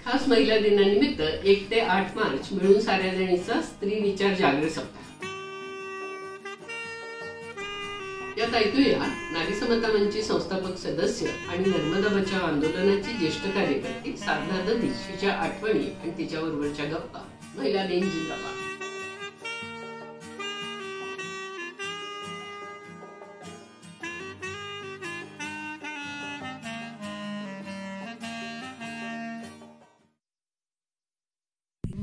खास महिला दिनानिमित्त 1 ते 8 मार्च मिळून साऱ्या जणीचा स्त्री विचार जागृत सप्ताह. यात ऐकूया नारी समता मंचची संस्थापक सदस्य आणि नर्मदा बचाव आंदोलनाची ज्येष्ठ कार्यकर्ती साधना दधीच हिच्या आठवणी आणि तिच्याबरोबरच्या गप्पा. महिला दिन जिंदाबाद.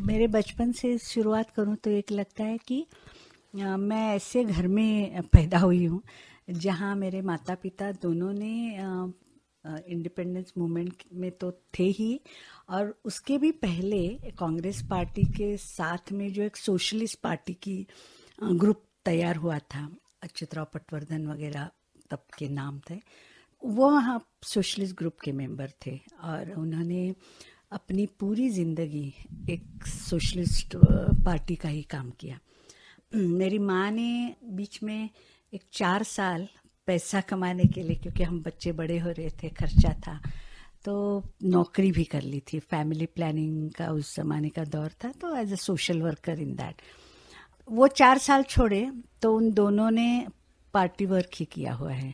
मेरे बचपन से शुरुआत करूं तो एक लगता है कि मैं ऐसे घर में पैदा हुई हूं जहां मेरे माता पिता दोनों ने इंडिपेंडेंस मूवमेंट में तो थे ही, और उसके भी पहले कांग्रेस पार्टी के साथ में जो एक सोशलिस्ट पार्टी की ग्रुप तैयार हुआ था, अच्युतराव पटवर्धन वगैरह तब के नाम थे, वो वहाँ सोशलिस्ट ग्रुप के मेंबर थे और उन्होंने अपनी पूरी ज़िंदगी एक सोशलिस्ट पार्टी का ही काम किया. मेरी माँ ने बीच में एक 4 साल पैसा कमाने के लिए, क्योंकि हम बच्चे बड़े हो रहे थे, खर्चा था, तो नौकरी भी कर ली थी. फैमिली प्लानिंग का उस ज़माने का दौर था, तो as a social worker in that. वो 4 साल छोड़े तो उन दोनों ने पार्टी वर्क ही किया हुआ है.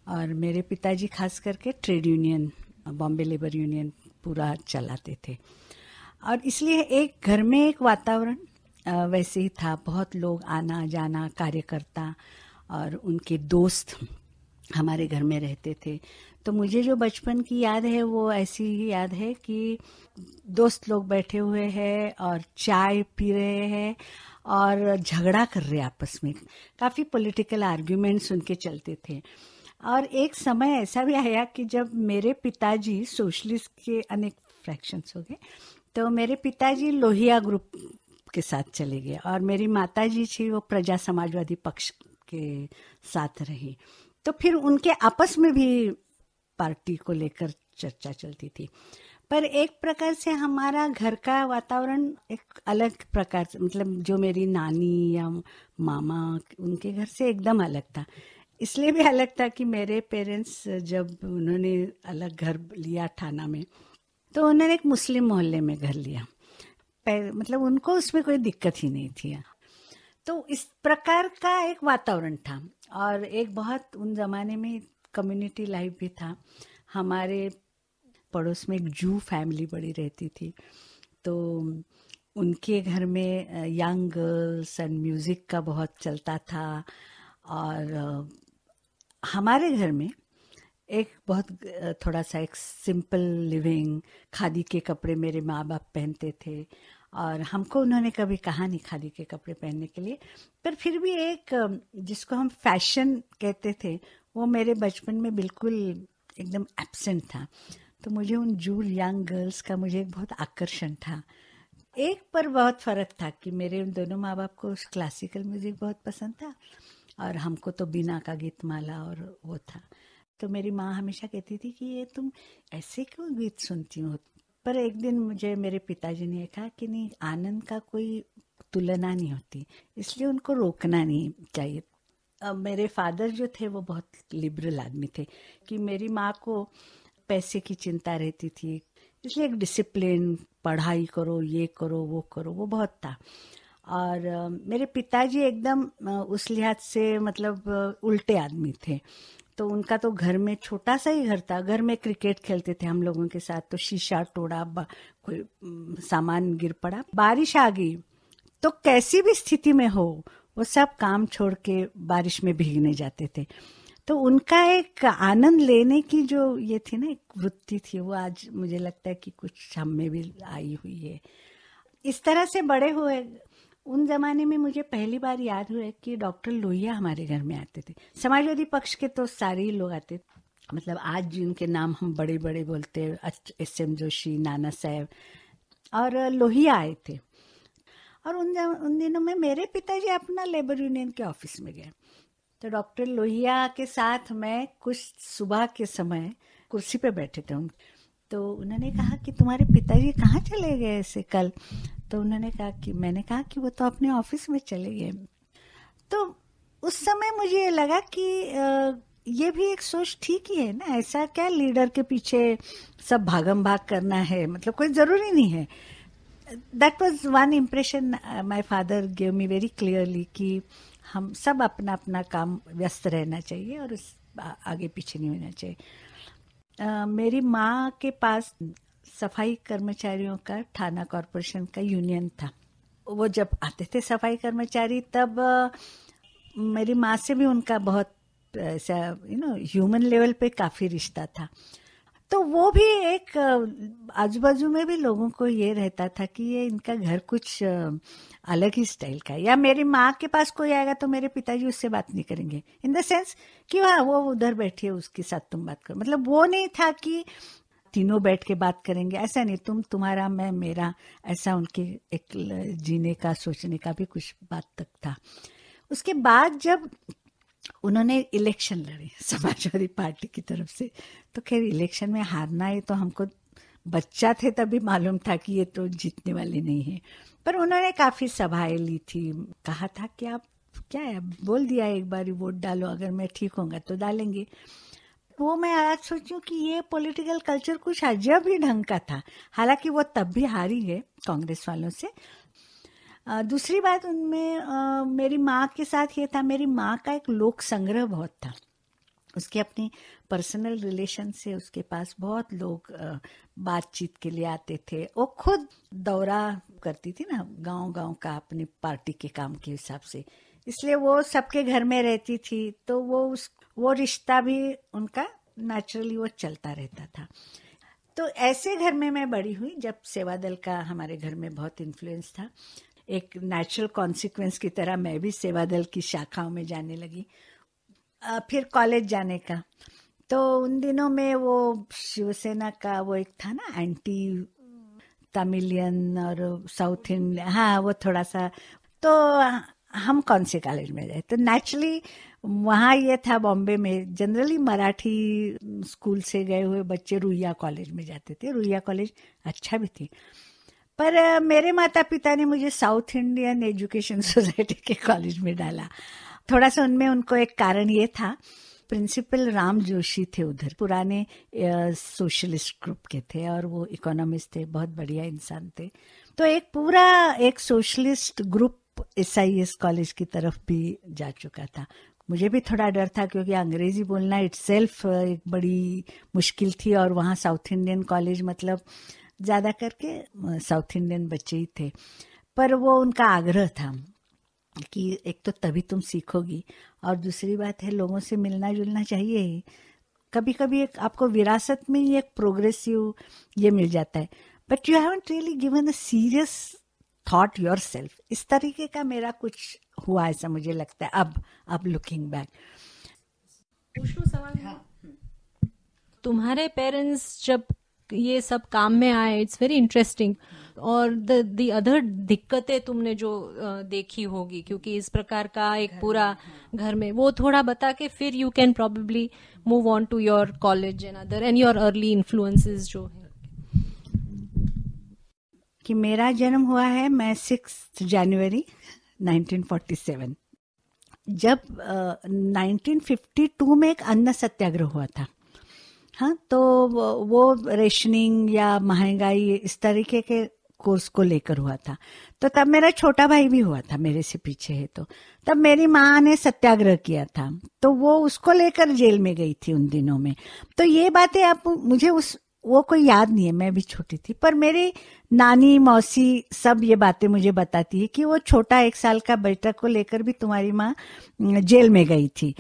और मेरे पिताजी खास करके trade union, Bombay labour union पूरा चलाते थे, और इसलिए एक घर में एक वातावरण वैसे ही था. बहुत लोग आना जाना, कार्यकर्ता और उनके दोस्त हमारे घर में रहते थे. तो मुझे जो बचपन की याद है वो ऐसी ही याद है कि दोस्त लोग बैठे हुए हैं और चाय पी रहे हैं और झगड़ा कर रहे आपस में. काफ़ी पॉलिटिकल आर्ग्यूमेंट्स उनके चलते थे. और एक समय ऐसा भी आया कि जब मेरे पिताजी, सोशलिस्ट के अनेक फ्रैक्शंस हो गए, तो मेरे पिताजी लोहिया ग्रुप के साथ चले गए और मेरी माताजी थी वो प्रजा समाजवादी पक्ष के साथ रही. तो फिर उनके आपस में भी पार्टी को लेकर चर्चा चलती थी. पर एक प्रकार से हमारा घर का वातावरण एक अलग प्रकार से, मतलब जो मेरी नानी या मामा उनके घर से एकदम अलग था. इसलिए भी अलग था कि मेरे पेरेंट्स जब उन्होंने अलग घर लिया ठाणा में, तो उन्होंने एक मुस्लिम मोहल्ले में घर लिया. मतलब उनको उसमें कोई दिक्कत ही नहीं थी. तो इस प्रकार का एक वातावरण था. और एक बहुत उन जमाने में कम्युनिटी लाइफ भी था. हमारे पड़ोस में एक जू फैमिली बड़ी रहती थी, तो उनके घर में यंग गर्ल्स एंड म्यूज़िक का बहुत चलता था. और हमारे घर में एक बहुत थोड़ा सा एक सिंपल लिविंग, खादी के कपड़े मेरे माँ बाप पहनते थे, और हमको उन्होंने कभी कहा नहीं खादी के कपड़े पहनने के लिए. पर फिर भी एक जिसको हम फैशन कहते थे वो मेरे बचपन में बिल्कुल एकदम एब्सेंट था. तो मुझे उन जू यंग गर्ल्स का मुझे एक बहुत आकर्षण था. एक पर बहुत फ़र्क था कि मेरे उन दोनों माँ बाप को क्लासिकल म्यूज़िक बहुत पसंद था और हमको तो बीना का गीतमाला और वो था. तो मेरी माँ हमेशा कहती थी कि ये तुम ऐसे क्यों गीत सुनती हो. पर एक दिन मुझे मेरे पिताजी ने कहा कि नहीं, आनंद का कोई तुलना नहीं होती, इसलिए उनको रोकना नहीं चाहिए. अब मेरे फादर जो थे वो बहुत लिबरल आदमी थे कि मेरी माँ को पैसे की चिंता रहती थी, इसलिए एक डिसिप्लिन, पढ़ाई करो, ये करो, वो करो, वो बहुत था. और मेरे पिताजी एकदम उस लिहाज से मतलब उल्टे आदमी थे. तो उनका तो घर में छोटा सा ही घर था, घर में क्रिकेट खेलते थे हम लोगों के साथ. तो शीशा तोड़ा, कोई सामान गिर पड़ा, बारिश आ गई, तो कैसी भी स्थिति में हो वो सब काम छोड़ के बारिश में भीगने जाते थे. तो उनका एक आनंद लेने की जो ये थी ना, एक वृत्ति थी, वो आज मुझे लगता है कि कुछ हम में भी आई हुई है. इस तरह से बड़े हुए. उन जमाने में मुझे पहली बार याद हुआ कि डॉक्टर लोहिया हमारे घर में आते थे. समाजवादी पक्ष के तो सारे ही लोग आते थे, मतलब आज जिनके नाम हम बड़े बड़े बोलते हैं, SM जोशी, नाना साहब, और लोहिया आए थे. और उन दिनों में मेरे पिताजी अपना लेबर यूनियन के ऑफिस में गए. तो डॉक्टर लोहिया के साथ मैं कुछ सुबह के समय कुर्सी पे बैठे थे. तो उन्होंने कहा कि तुम्हारे पिताजी कहाँ चले गए ऐसे कल. तो उन्होंने कहा कि, मैंने कहा कि वो तो अपने ऑफिस में चले गए. तो उस समय मुझे लगा कि ये भी एक सोच ठीक ही है ना, ऐसा क्या लीडर के पीछे सब भागम भाग करना है, मतलब कोई जरूरी नहीं है. That was one impression my father gave me very clearly कि हम सब अपना अपना काम व्यस्त रहना चाहिए और आगे पीछे नहीं होना चाहिए. मेरी माँ के पास सफाई कर्मचारियों का थाना कॉरपोरेशन का यूनियन था. वो जब आते थे सफाई कर्मचारी, तब मेरी माँ से भी उनका बहुत ऐसा ह्यूमन लेवल पे काफ़ी रिश्ता था. तो वो भी एक आजू बाजू में भी लोगों को ये रहता था कि ये इनका घर कुछ अलग ही स्टाइल का है. या मेरी माँ के पास कोई आएगा तो मेरे पिताजी उससे बात नहीं करेंगे, इन द सेंस कि हाँ वो उधर बैठी है उसके साथ तुम बात करो. मतलब वो नहीं था कि तीनों बैठ के बात करेंगे, ऐसा नहीं, तुम तुम्हारा मैं मेरा, ऐसा उनके एक जीने का सोचने का भी कुछ बात तक था. उसके बाद जब उन्होंने इलेक्शन लड़े समाजवादी पार्टी की तरफ से, तो खैर इलेक्शन में हारना है तो हमको बच्चा थे तभी मालूम था कि ये तो जीतने वाले नहीं है. पर उन्होंने काफ़ी सभाएं ली थी, कहा था कि आप क्या है, बोल दिया एक बार वोट डालो, अगर मैं ठीक होऊंगा तो डालेंगे. वो मैं आज सोचूं कि ये पॉलिटिकल कल्चर कुछ अजब ही ढंग का था. हालांकि वो तब भी हारी है कांग्रेस वालों से. दूसरी बात उनमें मेरी माँ के साथ ये था, मेरी माँ का एक लोक संग्रह बहुत था. उसके अपनी पर्सनल रिलेशन से उसके पास बहुत लोग बातचीत के लिए आते थे. वो खुद दौरा करती थी ना गांव गांव का अपनी पार्टी के काम के हिसाब से, इसलिए वो सबके घर में रहती थी. तो वो रिश्ता भी उनका नेचुरली वो चलता रहता था. तो ऐसे घर में मैं बड़ी हुई जब सेवादल का हमारे घर में बहुत इन्फ्लुएंस था. एक नेचुरल कॉन्सिक्वेंस की तरह मैं भी सेवादल की शाखाओं में जाने लगी. फिर कॉलेज जाने का, तो उन दिनों में वो शिवसेना का वो एक था ना एंटी तमिलियन और साउथ इंडियन, हाँ वो थोड़ा सा. तो हम कौन से कॉलेज में गए, तो नेचुरली वहाँ ये था बॉम्बे में जनरली मराठी स्कूल से गए हुए बच्चे रुइया कॉलेज में जाते थे. रुइया कॉलेज अच्छा भी थी, पर मेरे माता पिता ने मुझे साउथ इंडियन एजुकेशन सोसाइटी के कॉलेज में डाला. थोड़ा सा उनमें उनको एक कारण ये था, प्रिंसिपल राम जोशी थे उधर, पुराने सोशलिस्ट ग्रुप के थे और वो इकोनॉमिस्ट थे, बहुत बढ़िया इंसान थे. तो एक पूरा एक सोशलिस्ट ग्रुप SIS कॉलेज की तरफ भी जा चुका था. मुझे भी थोड़ा डर था क्योंकि अंग्रेजी बोलना इटसेल्फ एक बड़ी मुश्किल थी, और वहाँ साउथ इंडियन कॉलेज मतलब ज़्यादा करके साउथ इंडियन बच्चे ही थे. पर वो उनका आग्रह था कि एक तो तभी तुम सीखोगी, और दूसरी बात है लोगों से मिलना जुलना चाहिए ही. कभी कभी एक आपको विरासत में ही एक प्रोग्रेसिव ये मिल जाता है, but you haven't really given a serious thought yourself. इस तरीके का मेरा कुछ हुआ ऐसा मुझे लगता है अब लुकिंग बैक. सवाल, तुम्हारे पेरेंट्स जब ये सब काम में आए, इट्स वेरी इंटरेस्टिंग. और द अदर दिक्कतें तुमने जो देखी होगी, क्योंकि इस प्रकार का एक पूरा घर में, वो थोड़ा बता के फिर you can probably move on to your college and other and your early influences जो है. कि मेरा जन्म हुआ है, मैं 6 जनवरी 1947. जब 1952 में एक अन्न सत्याग्रह हुआ था. हाँ, तो वो रेशनिंग या महंगाई इस तरीके के कोर्स को लेकर हुआ था. तो तब मेरा छोटा भाई भी हुआ था, मेरे से पीछे है. तो तब मेरी माँ ने सत्याग्रह किया था, तो वो उसको लेकर जेल में गई थी उन दिनों में. तो ये बातें आप मुझे वो कोई याद नहीं है, मैं भी छोटी थी, पर मेरी नानी मौसी सब ये बातें मुझे बताती है कि वो छोटा 1 साल का बेटा को लेकर भी तुम्हारी माँ जेल में गई थी.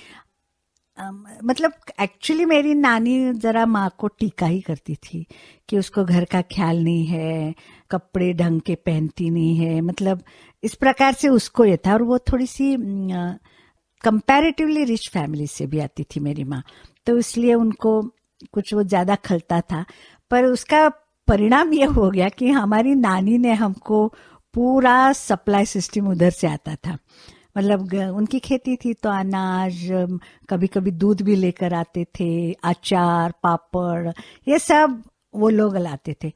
मतलब एक्चुअली मेरी नानी जरा माँ को टीका ही करती थी कि उसको घर का ख्याल नहीं है, कपड़े ढंग के पहनती नहीं है, मतलब इस प्रकार से उसको ये था. और वो थोड़ी सी कंपैरेटिवली रिच फैमिली से भी आती थी मेरी माँ, तो इसलिए उनको कुछ वो ज्यादा खलता था. पर उसका परिणाम ये हो गया कि हमारी नानी ने हमको पूरा सप्लाई सिस्टम उधर से आता था. मतलब उनकी खेती थी तो अनाज, कभी कभी दूध भी लेकर आते थे, अचार, पापड़, ये सब वो लोग लाते थे.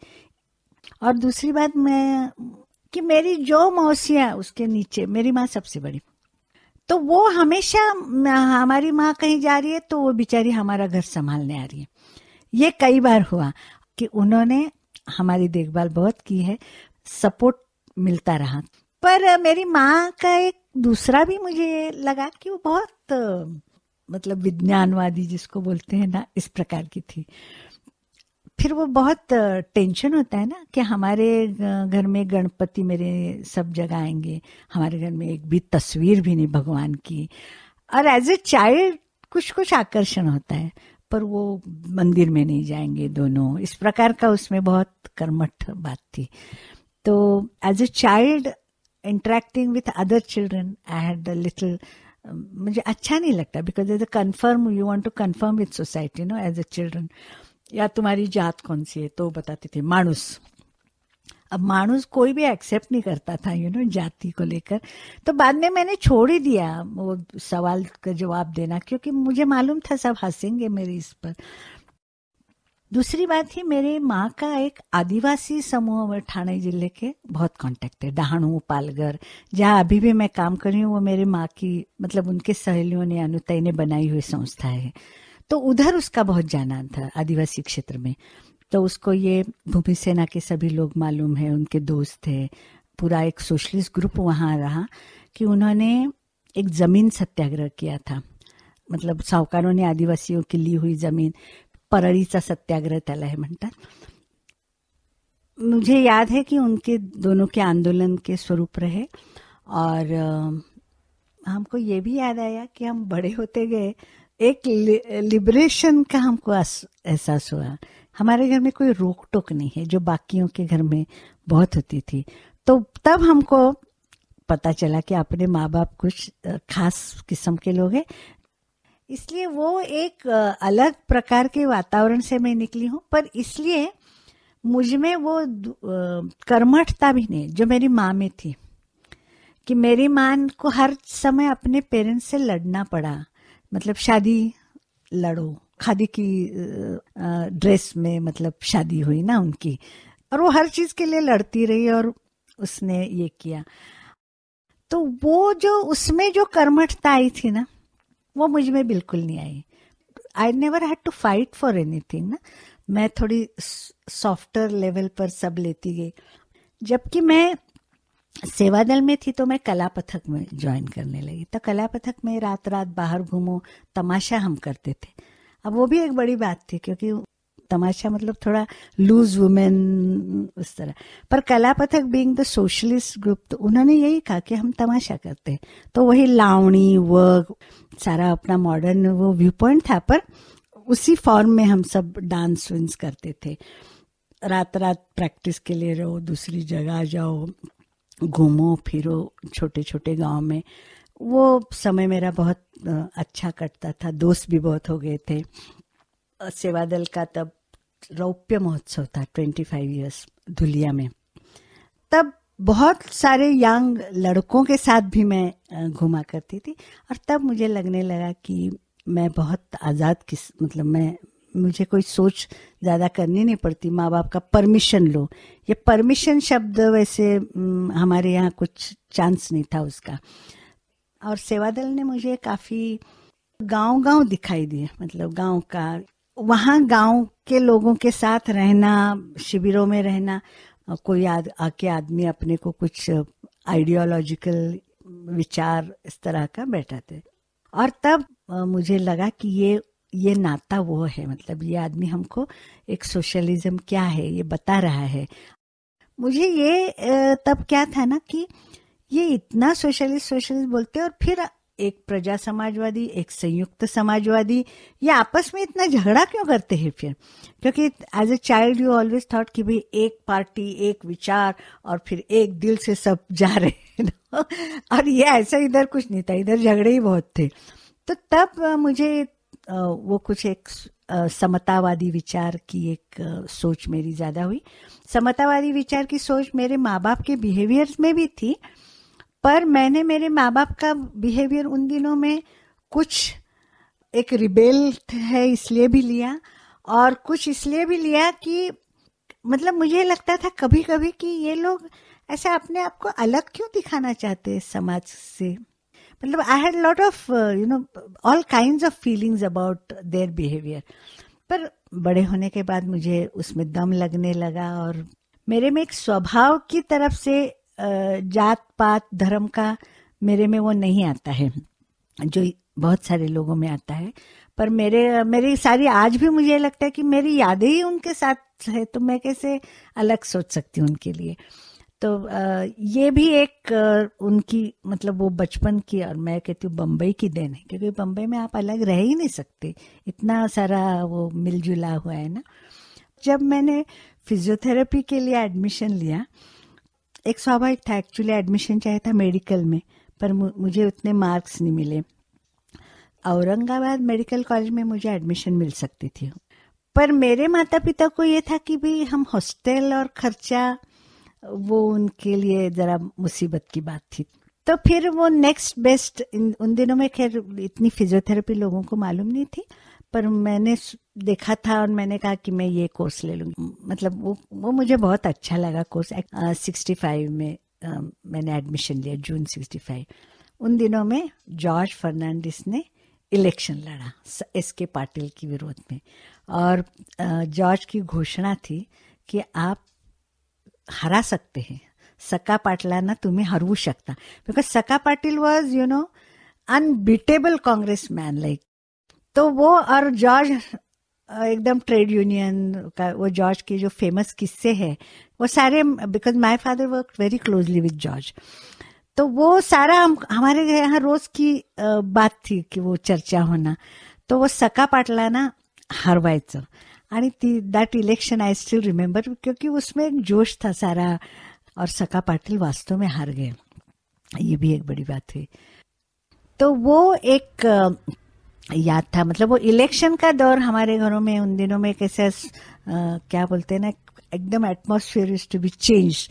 और दूसरी बात कि मेरी जो मौसियाँ उसके नीचे, मेरी माँ सबसे बड़ी, तो वो हमेशा हमारी माँ कहीं जा रही है तो वो बेचारी हमारा घर संभालने आ रही है। ये कई बार हुआ कि उन्होंने हमारी देखभाल बहुत की है, सपोर्ट मिलता रहा। पर मेरी माँ का एक दूसरा भी मुझे लगा कि वो बहुत मतलब विज्ञानवादी जिसको बोलते हैं ना, इस प्रकार की थी। फिर वो बहुत टेंशन होता है ना कि हमारे घर में गणपति मेरे सब जगह आएंगे, हमारे घर में एक भी तस्वीर भी नहीं भगवान की। और एज ए चाइल्ड कुछ कुछ आकर्षण होता है, पर वो मंदिर में नहीं जाएंगे दोनों, इस प्रकार का उसमें बहुत कर्मठ बात थी। तो as a child interacting with other children I had a little, मुझे अच्छा नहीं लगता, because as a confirm, you want to confirm with society no as a children. या तुम्हारी जात कौन सी है, तो बताते थे मानुस। अब मानुस कोई भी एक्सेप्ट नहीं करता था जाति को लेकर। तो बाद में मैंने छोड़ ही दिया वो सवाल का जवाब देना, क्योंकि मुझे मालूम था सब हंसेंगे मेरे इस पर। दूसरी बात थी, मेरे माँ का एक आदिवासी समूह में ठाणे जिले के बहुत कांटेक्ट है, डहाणू, पालघर, जहाँ अभी भी मैं काम कर रही हूँ। वो मेरे माँ की मतलब उनके सहेलियों ने, अनुताई ने बनाई हुई संस्था है। तो उधर उसका बहुत जाना था आदिवासी क्षेत्र में। तो उसको ये भूमि सेना के सभी लोग मालूम है, उनके दोस्त थे। पूरा एक सोशलिस्ट ग्रुप वहाँ रहा कि उन्होंने एक जमीन सत्याग्रह किया था, मतलब सावकारों ने आदिवासियों की ली हुई जमीन, परळीचा सत्याग्रह त्याला हे म्हणतात। मुझे याद है कि उनके दोनों के आंदोलन के स्वरूप रहे। और हमको ये भी याद आया कि हम बड़े होते गए, एक लिबरेशन का हमको एहसास हुआ। हमारे घर में कोई रोक टोक नहीं है, जो बाकियों के घर में बहुत होती थी। तो तब हमको पता चला कि अपने माँ बाप कुछ खास किस्म के लोग हैं। इसलिए वो एक अलग प्रकार के वातावरण से मैं निकली हूँ, पर इसलिए मुझ में वो कर्मठता भी नहीं जो मेरी माँ में थी, कि मेरी माँ को हर समय अपने पेरेंट्स से लड़ना पड़ा। मतलब शादी लड़ो, खादी की ड्रेस में मतलब शादी हुई ना उनकी, और वो हर चीज के लिए लड़ती रही और उसने ये किया। तो वो जो उसमें जो कर्मठता आई थी ना, वो मुझ में बिल्कुल नहीं आई। I never had to fight for anything ना, मैं थोड़ी सॉफ्टर लेवल पर सब लेती गई। जबकि मैं सेवा दल में थी तो मैं कला पथक में ज्वाइन करने लगी। तो कला पथक में रात रात बाहर घूमो, तमाशा हम करते थे। अब वो भी एक बड़ी बात थी, क्योंकि तमाशा मतलब थोड़ा लूज वुमेन उस तरह। पर कला पथक बीइंग द सोशलिस्ट ग्रुप, तो उन्होंने यही कहा कि हम तमाशा करते हैं। तो वही लावणी वर्क सारा अपना मॉडर्न वो व्यू पॉइंट था, पर उसी फॉर्म में हम सब डांस विंस करते थे। रात रात प्रैक्टिस के लिए रहो, दूसरी जगह जाओ, घूमो फिरो छोटे छोटे गांव में। वो समय मेरा बहुत अच्छा कटता था, दोस्त भी बहुत हो गए थे। सेवा दल का तब रौप्य महोत्सव था 25 इयर्स धुलिया में। तब बहुत सारे यंग लड़कों के साथ भी मैं घुमा करती थी, और तब मुझे लगने लगा कि मैं बहुत आज़ाद मतलब मुझे कोई सोच ज़्यादा करनी नहीं पड़ती। माँ बाप का परमिशन लो, ये परमिशन शब्द वैसे हमारे यहाँ कुछ चांस नहीं था उसका। और सेवा दल ने मुझे काफ़ी गांव दिखाई दिए, मतलब गांव का, वहाँ गांव के लोगों के साथ रहना, शिविरों में रहना। कोई आके आदमी अपने को कुछ आइडियोलॉजिकल विचार इस तरह का बैठाते, और तब मुझे लगा कि ये नाता वो है, मतलब ये आदमी हमको एक सोशलिज्म क्या है ये बता रहा है। मुझे ये तब क्या था ना कि ये इतना सोशलिस्ट बोलते, और फिर एक प्रजा समाजवादी, एक संयुक्त समाजवादी, ये आपस में इतना झगड़ा क्यों करते हैं फिर? क्योंकि as a child you always thought कि भाई एक पार्टी, एक विचार, और फिर एक दिल से सब जा रहे हैं। और ये ऐसा इधर कुछ नहीं था, इधर झगड़े ही बहुत थे। तो तब मुझे वो कुछ एक समतावादी विचार की एक सोच मेरी ज्यादा हुई। समतावादी विचार की सोच मेरे माँ बाप के बिहेवियर में भी थी, पर मैंने मेरे माँ बाप का बिहेवियर उन दिनों में कुछ एक रिबेल है इसलिए भी लिया, और कुछ इसलिए भी लिया कि मतलब मुझे लगता था कभी कभी कि ये लोग ऐसे अपने आप को अलग क्यों दिखाना चाहते हैं समाज से। मतलब I had lot of all kinds of feelings about their behaviour. पर बड़े होने के बाद मुझे उसमें दम लगने लगा, और मेरे में एक स्वभाव की तरफ से जात पात धर्म का मेरे में वो नहीं आता है जो बहुत सारे लोगों में आता है। पर मेरी सारी, आज भी मुझे लगता है कि मेरी यादें ही उनके साथ है, तो मैं कैसे अलग सोच सकती हूँ उनके लिए। तो ये भी एक उनकी, मतलब वो बचपन की, और मैं कहती हूँ बम्बई की देन है, क्योंकि बम्बई में आप अलग रह ही नहीं सकते, इतना सारा वो मिलजुला हुआ है ना। जब मैंने फिजियोथेरेपी के लिए एडमिशन लिया, एक स्वाभाविक था, एक्चुअली एडमिशन चाहिए था मेडिकल में, पर मुझे उतने मार्क्स नहीं मिले। औरंगाबाद मेडिकल कॉलेज में मुझे एडमिशन मिल सकती थी, पर मेरे माता पिता को ये था कि भी हम हॉस्टल और खर्चा, वो उनके लिए जरा मुसीबत की बात थी। तो फिर वो नेक्स्ट बेस्ट, उन दिनों में खैर इतनी फिजियोथेरेपी लोगों को मालूम नहीं थी, पर मैंने देखा था और मैंने कहा कि मैं ये कोर्स ले लूँगी। मतलब वो मुझे बहुत अच्छा लगा कोर्स। 65 में मैंने एडमिशन लिया, जून 65। उन दिनों में जॉर्ज फर्नांडिस ने इलेक्शन लड़ा एस.के. पाटिल के विरोध में, और जॉर्ज की घोषणा थी कि आप हरा सकते हैं, सका पाटलांना तुम्ही हरवू शकता, बिकॉज सका Patil was unbeatable Congress man like. तो वो और जॉर्ज एकदम ट्रेड यूनियन का, वो जॉर्ज के जो फेमस किस्से हैं वो सारे, because my father work very closely with George, तो वो सारा हमारे यहाँ रोज की बात थी कि वो चर्चा होना। तो वो सका पाटलांना हरवायचं, आणि that election I still remember, क्योंकि उसमें एक जोश था सारा, और सका पाटिल वास्तव में हार गए, ये भी एक बड़ी बात हुई। तो वो एक याद था, मतलब वो इलेक्शन का दौर हमारे घरों में उन दिनों में कैसे क्या बोलते हैं ना, एकदम atmosphere is to be change.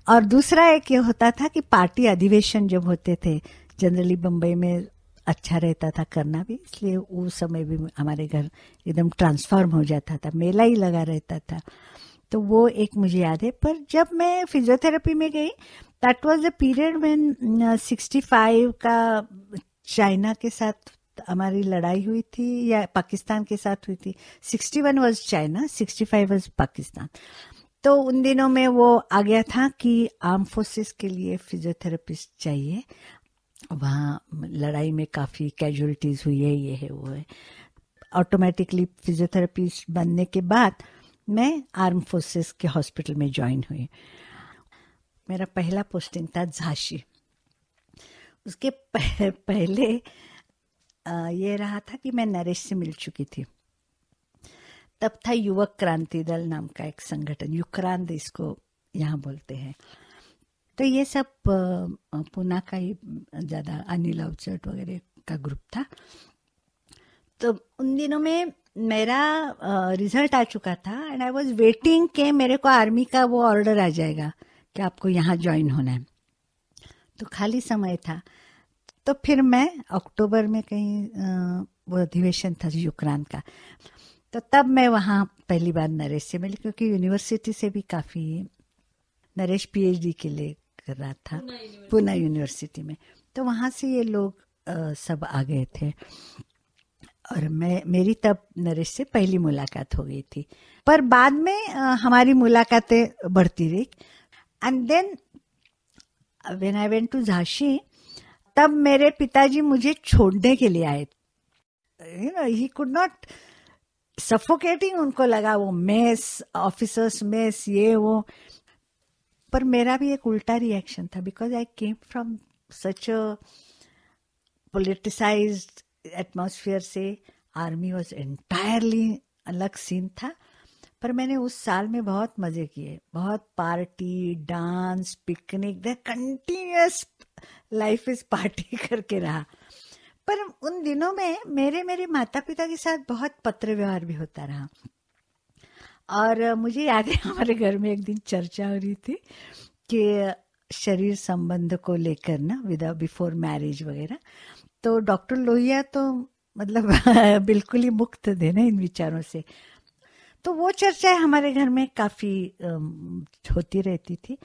और दूसरा एक ये होता था कि पार्टी अधिवेशन जब होते थे, जनरली बम्बई में अच्छा रहता था करना भी, इसलिए उस समय भी हमारे घर एकदम ट्रांसफॉर्म हो जाता था, मेला ही लगा रहता था। तो वो एक मुझे याद है। पर जब मैं फिजियोथेरेपी में गई, that was the period when 65 का चाइना के साथ हमारी लड़ाई हुई थी, या पाकिस्तान के साथ हुई थी। 61 वाज चाइना, 65 वाज पाकिस्तान। तो उन दिनों में वो आ गया था कि आर्म फोर्सेस के लिए फिजियोथेरेपिस्ट चाहिए, वहाँ लड़ाई में काफ़ी कैजुअलिटीज़ हुई है, ये है वो है। ऑटोमेटिकली फिजियोथेरेपिस्ट बनने के बाद मैं आर्म फोर्सेस के हॉस्पिटल में ज्वाइन हुई। मेरा पहला पोस्टिंग था झांसी। उसके पहले ये रहा था कि मैं नरेश से मिल चुकी थी। तब था युवक क्रांति दल नाम का एक संगठन, युक्रांत इसको यहाँ बोलते हैं। तो ये सब पुणे का ही ज़्यादा, अनिल अवचट वगैरह का ग्रुप था। तो उन दिनों में मेरा रिजल्ट आ चुका था, एंड आई वाज वेटिंग कि मेरे को आर्मी का वो ऑर्डर आ जाएगा कि आपको यहाँ ज्वाइन होना है। तो खाली समय था, तो फिर मैं अक्टूबर में कहीं वो अधिवेशन था युक्रांत का, तो तब मैं वहाँ पहली बार नरेश से मिली, क्योंकि यूनिवर्सिटी से भी काफ़ी, नरेश पीएचडी के लिए कर रहा था पुणे यूनिवर्सिटी में, तो वहाँ से ये लोग सब आ गए थे, और मेरी तब नरेश से पहली मुलाकात हो गई थी। पर बाद में हमारी मुलाकातें बढ़ती रही। And then when I went to Jhansi, तब मेरे पिताजी मुझे छोड़ने के लिए आए। ही कुड नॉट सफोकेटिंग, उनको लगा वो मेस, ऑफिसर्स मेस, ये वो। पर मेरा भी एक उल्टा रिएक्शन था, because I came from such a politicised atmosphere से। आर्मी वॉज एंटायरली अलग सीन था। पर मैंने उस साल में बहुत मजे किए, बहुत party, dance, picnic, the continuous life is party करके रहा। पर उन दिनों में मेरे माता पिता के साथ बहुत पत्र व्यवहार भी होता रहा। और मुझे याद है हमारे घर में एक दिन चर्चा हो रही थी कि शरीर संबंध को लेकर ना, बिफोर मैरिज वगैरह। तो डॉक्टर लोहिया तो मतलब बिल्कुल ही मुक्त थे ना इन विचारों से। तो वो चर्चा हमारे घर में काफ़ी होती रहती थी।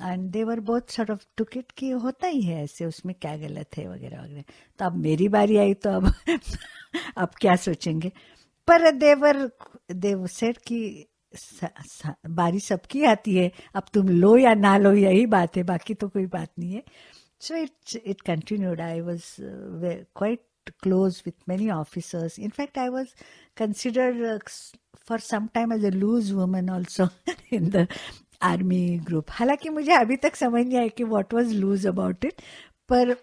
And they were both sort of took it कि होता ही है ऐसे, उसमें क्या गलत है वगैरह वगैरह. तो अब मेरी बारी आई तो अब अब क्या सोचेंगे. पर दे सेड कि बारी सबकी आती है, अब तुम लो या ना लो यही बात है, बाकी तो कोई बात नहीं है. So it continued. I was quite close with many officers. In fact, I was considered for some time as a loose woman also in the army group. हालांकि मुझे अभी तक समझ नहीं आया कि what was loose about it. पर